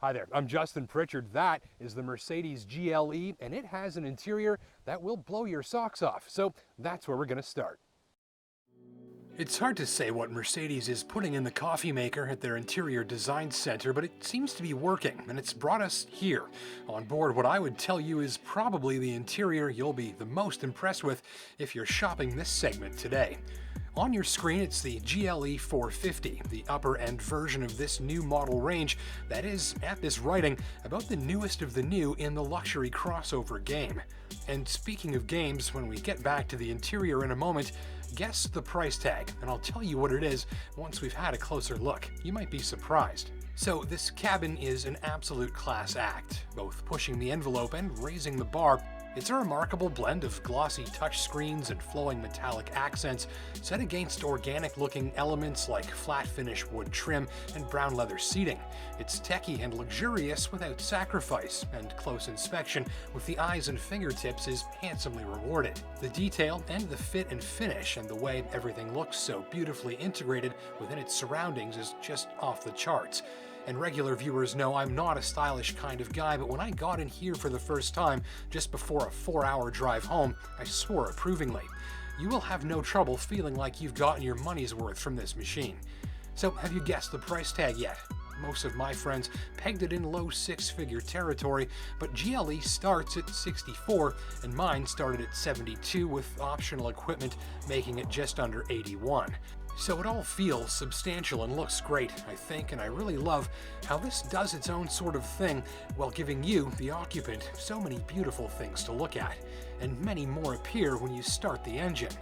Hi there, I'm Justin Pritchard. That is the Mercedes GLE, and it has an interior that will blow your socks off. So that's where we're going to start. It's hard to say what Mercedes is putting in the coffee maker at their interior design center, but it seems to be working, and it's brought us here. On board, what I would tell you is probably the interior you'll be the most impressed with if you're shopping this segment today. On your screen, it's the GLE 450, the upper-end version of this new model range that is, at this writing, about the newest of the new in the luxury crossover game. And speaking of games, when we get back to the interior in a moment, guess the price tag, and I'll tell you what it is once we've had a closer look. You might be surprised. So this cabin is an absolute class act, both pushing the envelope and raising the bar. It's a remarkable blend of glossy touchscreens and flowing metallic accents set against organic-looking elements like flat-finish wood trim and brown leather seating. It's techy and luxurious without sacrifice, and close inspection with the eyes and fingertips is handsomely rewarded. The detail and the fit and finish and the way everything looks so beautifully integrated within its surroundings is just off the charts. And regular viewers know I'm not a stylish kind of guy, but when I got in here for the first time, just before a 4-hour drive home, I swore approvingly. You will have no trouble feeling like you've gotten your money's worth from this machine. So have you guessed the price tag yet? Most of my friends pegged it in low six-figure territory, but GLE starts at 64, and mine started at 72 with optional equipment, making it just under 81. So it all feels substantial and looks great, I think, and I really love how this does its own sort of thing while giving you, the occupant, so many beautiful things to look at, and many more appear when you start the engine.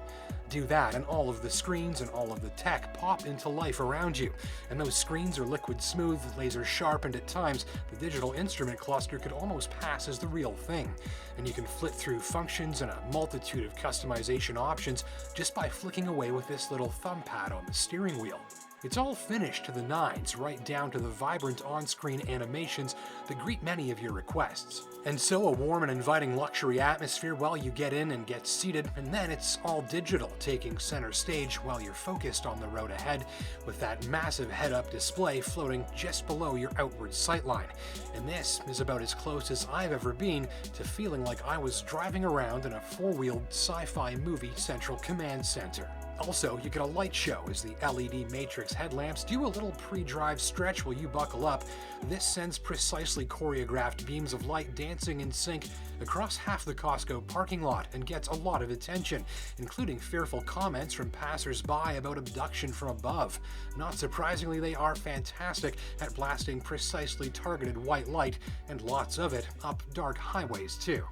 Do that and all of the screens and all of the tech pop into life around you, and those screens are liquid smooth, laser sharp, and at times the digital instrument cluster could almost pass as the real thing, and you can flit through functions and a multitude of customization options just by flicking away with this little thumb pad on the steering wheel. It's all finished to the nines, right down to the vibrant on-screen animations that greet many of your requests. And so a warm and inviting luxury atmosphere while you get in and get seated, and then it's all digital, taking center stage while you're focused on the road ahead, with that massive head-up display floating just below your outward sightline. And this is about as close as I've ever been to feeling like I was driving around in a four-wheeled sci-fi movie central command center. Also, you get a light show as the LED matrix headlamps do a little pre-drive stretch while you buckle up. This sends precisely choreographed beams of light dancing in sync across half the Costco parking lot and gets a lot of attention, including fearful comments from passers-by about abduction from above. Not surprisingly, they are fantastic at blasting precisely targeted white light, and lots of it, up dark highways too.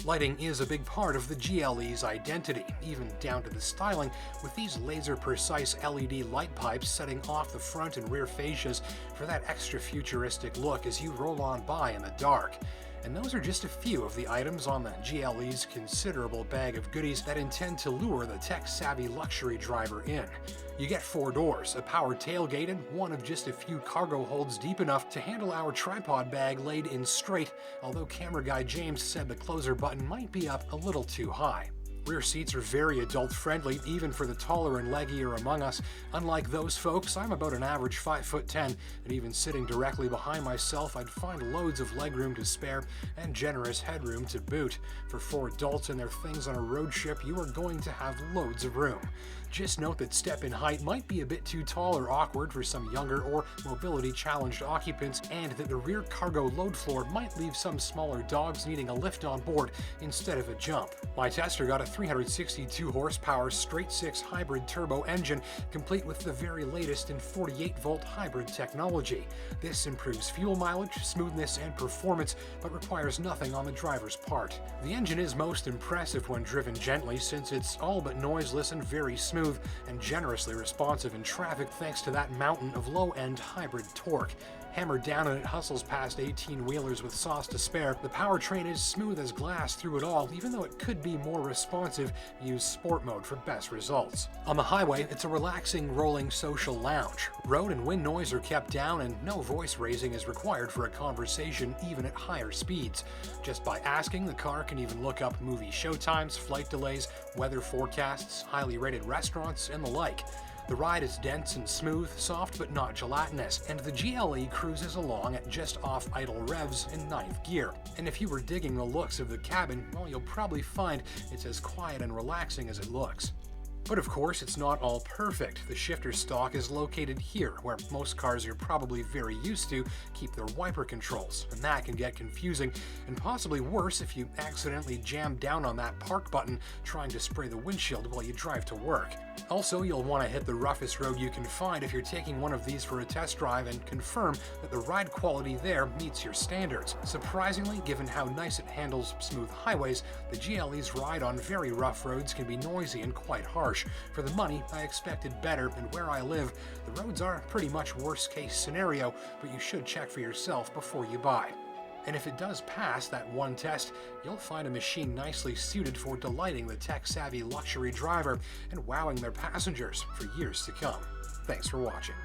Lighting is a big part of the GLE's identity, even down to the styling, with these laser-precise LED light pipes setting off the front and rear fascias for that extra futuristic look as you roll on by in the dark. And those are just a few of the items on the GLE's considerable bag of goodies that intend to lure the tech-savvy luxury driver in. You get 4 doors, a power tailgate, and one of just a few cargo holds deep enough to handle our tripod bag laid in straight, although camera guy James said the closer button might be up a little too high. Rear seats are very adult-friendly, even for the taller and leggier among us. Unlike those folks, I'm about an average 5'10", and even sitting directly behind myself, I'd find loads of legroom to spare and generous headroom to boot. For 4 adults and their things on a road trip, you are going to have loads of room. Just note that step-in height might be a bit too tall or awkward for some younger or mobility-challenged occupants, and that the rear cargo load floor might leave some smaller dogs needing a lift on board instead of a jump. My tester got a 362 horsepower straight-six hybrid turbo engine, complete with the very latest in 48-volt hybrid technology. This improves fuel mileage, smoothness, and performance, but requires nothing on the driver's part. The engine is most impressive when driven gently, since it's all but noiseless and very smooth, and generously responsive in traffic thanks to that mountain of low-end hybrid torque. Hammered down and it hustles past 18-wheelers with sauce to spare, the powertrain is smooth as glass through it all, even though it could be more responsive. Use sport mode for best results. On the highway, it's a relaxing, rolling social lounge. Road and wind noise are kept down, and no voice raising is required for a conversation, even at higher speeds. Just by asking, the car can even look up movie showtimes, flight delays, weather forecasts, highly rated restaurants, and the like. The ride is dense and smooth, soft but not gelatinous, and the GLE cruises along at just off idle revs in 9th gear. And if you were digging the looks of the cabin, well, you'll probably find it's as quiet and relaxing as it looks. But of course, it's not all perfect. The shifter stalk is located here, where most cars you're probably very used to keep their wiper controls, and that can get confusing, and possibly worse if you accidentally jam down on that park button trying to spray the windshield while you drive to work. Also, you'll want to hit the roughest road you can find if you're taking one of these for a test drive and confirm that the ride quality there meets your standards. Surprisingly, given how nice it handles smooth highways, the GLE's ride on very rough roads can be noisy and quite harsh. For the money, I expected better, and where I live, the roads are pretty much worst case scenario, but you should check for yourself before you buy. And if it does pass that one test, you'll find a machine nicely suited for delighting the tech-savvy luxury driver and wowing their passengers for years to come. Thanks for watching.